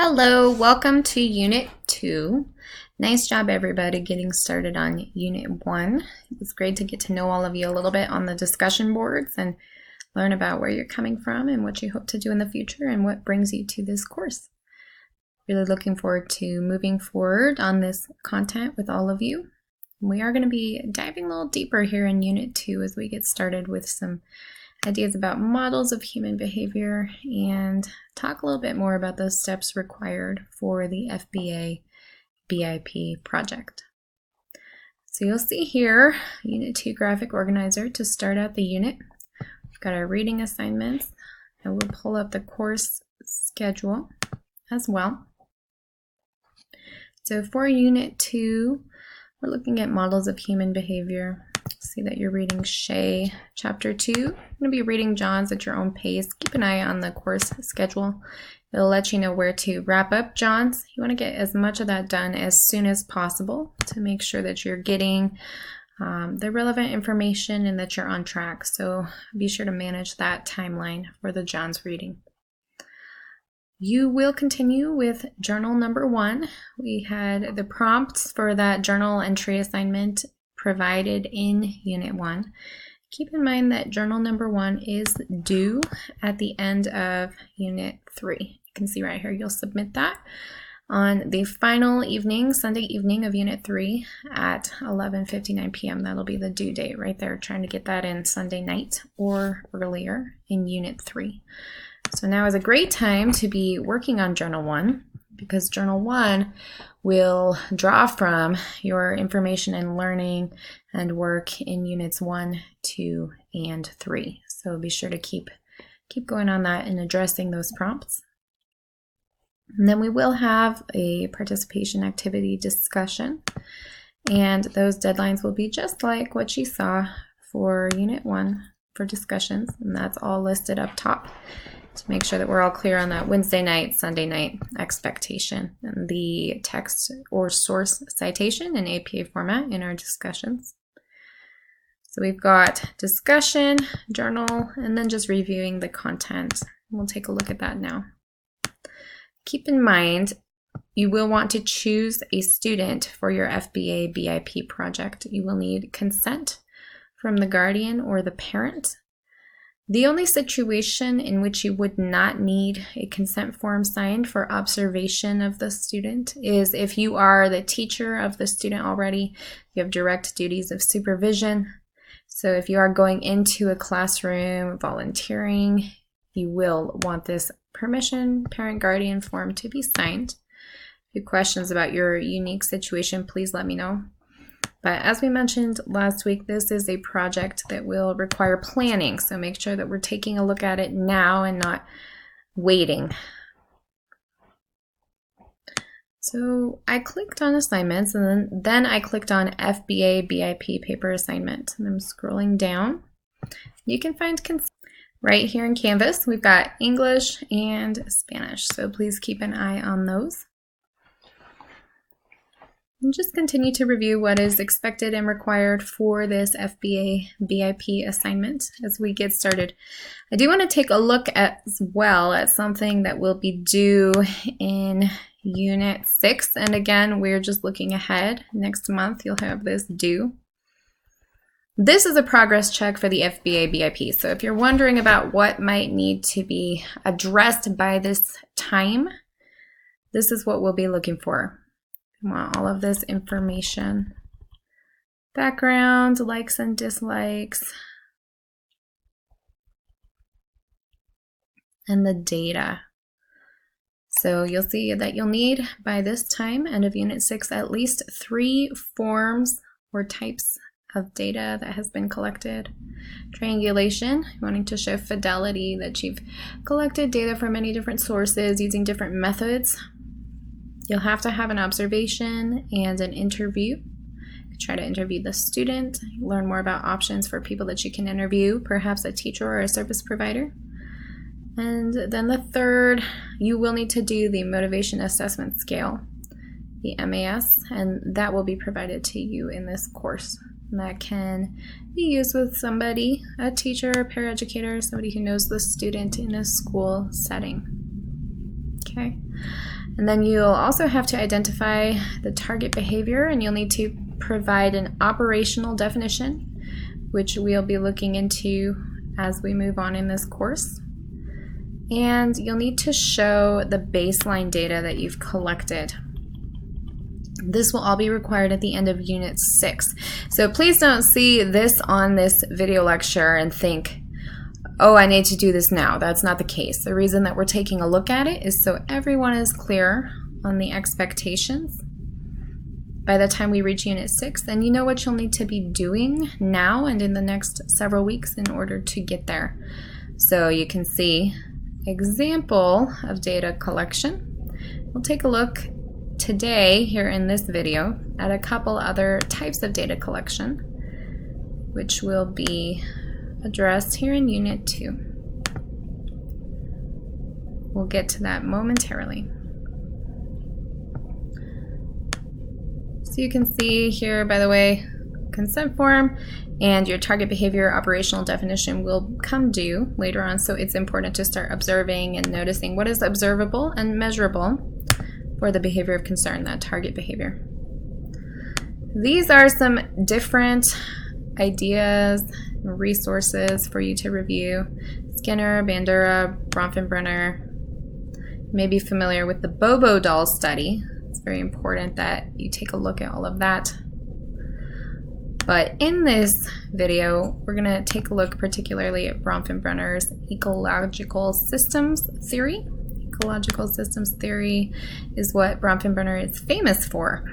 Hello, welcome to Unit 2. Nice job everybody getting started on Unit 1. It's great to get to know all of you a little bit on the discussion boards and learn about where you're coming from and what you hope to do in the future and what brings you to this course. Really looking forward to moving forward on this content with all of you. We are going to be diving a little deeper here in Unit 2 as we get started with some ideas about models of human behavior and talk a little bit more about those steps required for the FBA BIP project. So you'll see here, Unit 2 graphic organizer to start out the unit. We've got our reading assignments, and we'll pull up the course schedule as well. So for Unit 2, we're looking at models of human behavior. See that you're reading Shea, Chapter 2. You're going to be reading John's at your own pace. Keep an eye on the course schedule. It'll let you know where to wrap up John's. You want to get as much of that done as soon as possible to make sure that you're getting the relevant information and that you're on track. So be sure to manage that timeline for the John's reading. You will continue with journal number 1. We had the prompts for that journal entry assignment provided in Unit 1. Keep in mind that journal number 1 is due at the end of Unit 3. You can see right here, you'll submit that on the final evening, Sunday evening of Unit 3 at 11:59 p.m. That'll be the due date right there, trying to get that in Sunday night or earlier in Unit 3. So now is a great time to be working on Journal 1 because Journal 1 will draw from your information and learning and work in Units 1, 2, and 3. So be sure to keep going on that and addressing those prompts. And then we will have a participation activity discussion, and those deadlines will be just like what you saw for Unit 1 for discussions, and that's all listed up top to make sure that we're all clear on that Wednesday night, Sunday night expectation and the text or source citation in APA format in our discussions. So we've got discussion, journal, and then just reviewing the content. We'll take a look at that now. Keep in mind, you will want to choose a student for your FBA BIP project. You will need consent from the guardian or the parent. The only situation in which you would not need a consent form signed for observation of the student is if you are the teacher of the student already, you have direct duties of supervision. So if you are going into a classroom volunteering, you will want this permission parent-guardian form to be signed. If you have questions about your unique situation, please let me know. But as we mentioned last week, this is a project that will require planning, so make sure that we're taking a look at it now and not waiting. So I clicked on assignments, and then I clicked on FBA BIP paper assignment, and I'm scrolling down. You can find right here in Canvas. We've got English and Spanish, so please keep an eye on those. And just continue to review what is expected and required for this FBA BIP assignment as we get started. I do want to take a look as well at something that will be due in Unit 6. And again, we're just looking ahead. Next month, you'll have this due. This is a progress check for the FBA BIP. So if you're wondering about what might need to be addressed by this time, this is what we'll be looking for. We want all of this information. Background, likes and dislikes, and the data. So you'll see that you'll need, by this time, end of Unit 6, at least 3 forms or types of data that has been collected. Triangulation, wanting to show fidelity that you've collected data from many different sources using different methods. You'll have to have an observation and an interview. Try to interview the student, learn more about options for people that you can interview, perhaps a teacher or a service provider. And then the third, you will need to do the motivation assessment scale, the MAS, and that will be provided to you in this course. And that can be used with somebody, a teacher, a paraeducator, somebody who knows the student in a school setting. Okay. And then you'll also have to identify the target behavior, and you'll need to provide an operational definition, which we'll be looking into as we move on in this course. And you'll need to show the baseline data that you've collected. This will all be required at the end of Unit 6. So please don't see this on this video lecture and think, oh, I need to do this now. That's not the case. The reason that we're taking a look at it is so everyone is clear on the expectations. By the time we reach Unit 6, then you know what you'll need to be doing now and in the next several weeks in order to get there. So you can see example of data collection. We'll take a look today here in this video at a couple other types of data collection, which will be addressed here in Unit 2. We'll get to that momentarily. So you can see here, by the way, consent form and your target behavior operational definition will come due later on, so it's important to start observing and noticing what is observable and measurable for the behavior of concern, that target behavior. These are some different ideas, resources for you to review. Skinner, Bandura, Bronfenbrenner. You may be familiar with the Bobo doll study. It's very important that you take a look at all of that. But in this video, we're going to take a look particularly at Bronfenbrenner's ecological systems theory. Ecological systems theory is what Bronfenbrenner is famous for.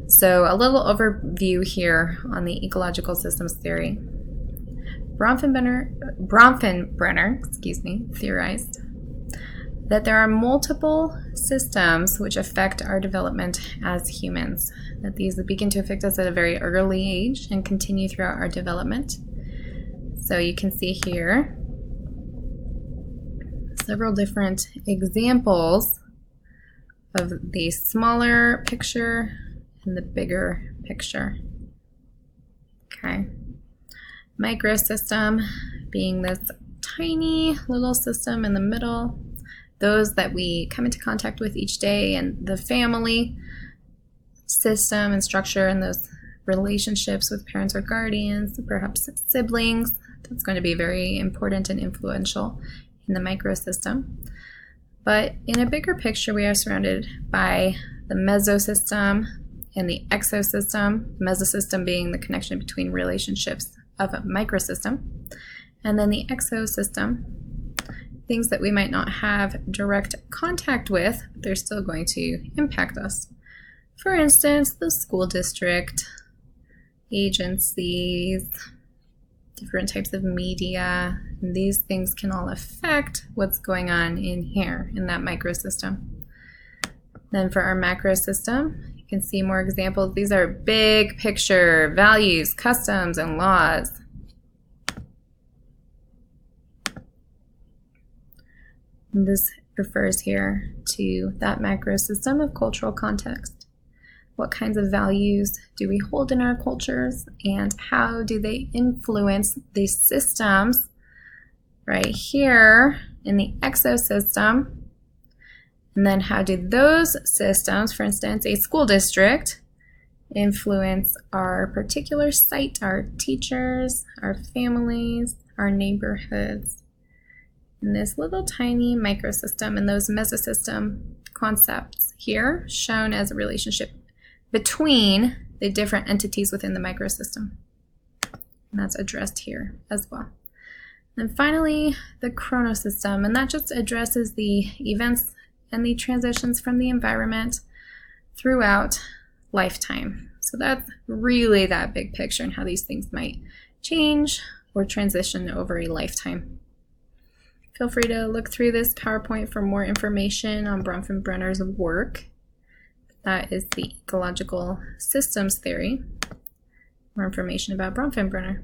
So a little overview here on the ecological systems theory. Bronfenbrenner, theorized that there are multiple systems which affect our development as humans, that these begin to affect us at a very early age and continue throughout our development. So you can see here several different examples of the smaller picture and the bigger picture. Okay. Microsystem being this tiny little system in the middle, those that we come into contact with each day, and the family system and structure and those relationships with parents or guardians, perhaps siblings. That's going to be very important and influential in the microsystem. But in a bigger picture, we are surrounded by the mesosystem and the exosystem, mesosystem being the connection between relationships of a microsystem, and then the exosystem, things that we might not have direct contact with, but they're still going to impact us. For instance, the school district, agencies, different types of media, and these things can all affect what's going on in here in that microsystem. Then for our macrosystem, you can see more examples. These are big picture values, customs, and laws. And this refers here to that macrosystem of cultural context. What kinds of values do we hold in our cultures, and how do they influence these systems right here in the exosystem? And then how do those systems, for instance, a school district, influence our particular site, our teachers, our families, our neighborhoods? In this little tiny microsystem, and those mesosystem concepts here shown as a relationship between the different entities within the microsystem. And that's addressed here as well. And finally, the chronosystem, and that just addresses the events and the transitions from the environment throughout lifetime. So that's really that big picture and how these things might change or transition over a lifetime. Feel free to look through this PowerPoint for more information on Bronfenbrenner's work. That is the ecological systems theory. More information about Bronfenbrenner.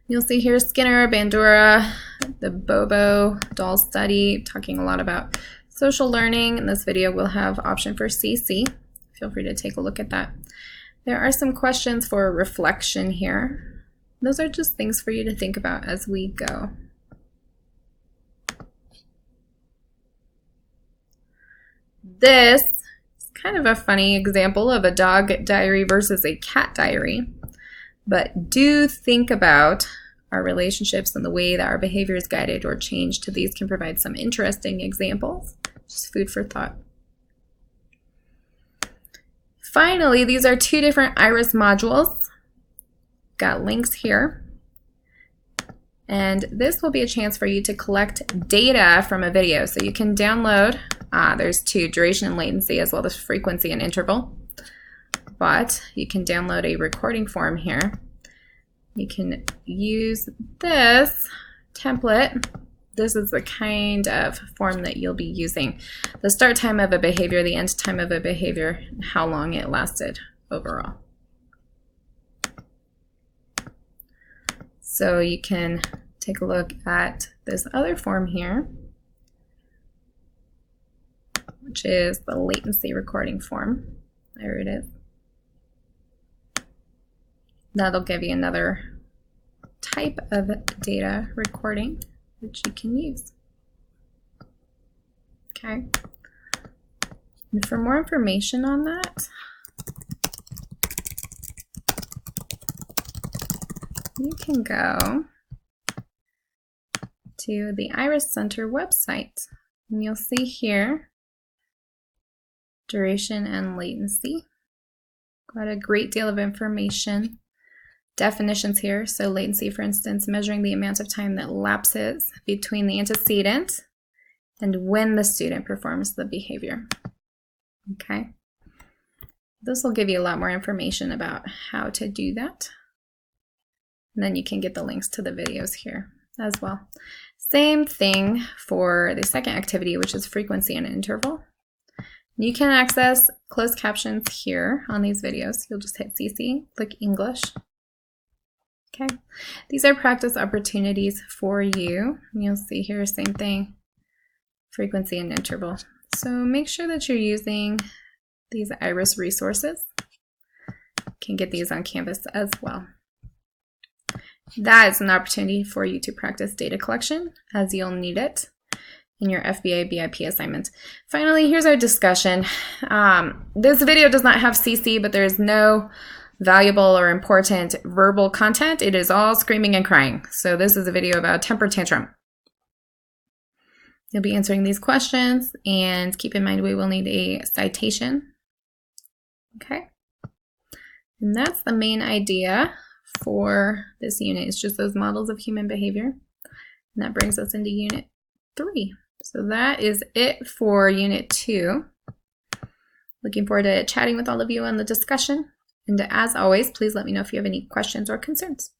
You'll see here Skinner, Bandura, the Bobo doll study, talking a lot about social learning. In this video, we'll have option for CC. Feel free to take a look at that. There are some questions for reflection here. Those are just things for you to think about as we go. This is kind of a funny example of a dog diary versus a cat diary, but do think about our relationships and the way that our behavior is guided or changed. These can provide some interesting examples. Just food for thought. Finally, these are two different IRIS modules. Got links here. And this will be a chance for you to collect data from a video. So you can download, there's two, duration and latency, as well as frequency and interval. But you can download a recording form here. You can use this template. This is the kind of form that you'll be using. The start time of a behavior, the end time of a behavior, and how long it lasted overall. So you can take a look at this other form here, which is the latency recording form. There it is. That'll give you another type of data recording that you can use. Okay. And for more information on that, you can go to the IRIS Center website, and you'll see here duration and latency. Got a great deal of information. Definitions here. So latency, for instance, measuring the amount of time that lapses between the antecedent and when the student performs the behavior. Okay. This will give you a lot more information about how to do that. And then you can get the links to the videos here as well. Same thing for the second activity, which is frequency and interval. You can access closed captions here on these videos. You'll just hit CC, click English. Okay, these are practice opportunities for you. You'll see here, same thing, frequency and interval. So make sure that you're using these IRIS resources. You can get these on Canvas as well. That is an opportunity for you to practice data collection, as you'll need it in your FBA BIP assignment. Finally, here's our discussion. This video does not have CC, but there is no valuable or important verbal content. It is all screaming and crying. So this is a video about temper tantrum. You'll be answering these questions, and keep in mind we will need a citation. Okay. And that's the main idea for this unit. It's just those models of human behavior. And that brings us into Unit 3. So that is it for Unit 2. Looking forward to chatting with all of you on the discussion. And as always, please let me know if you have any questions or concerns.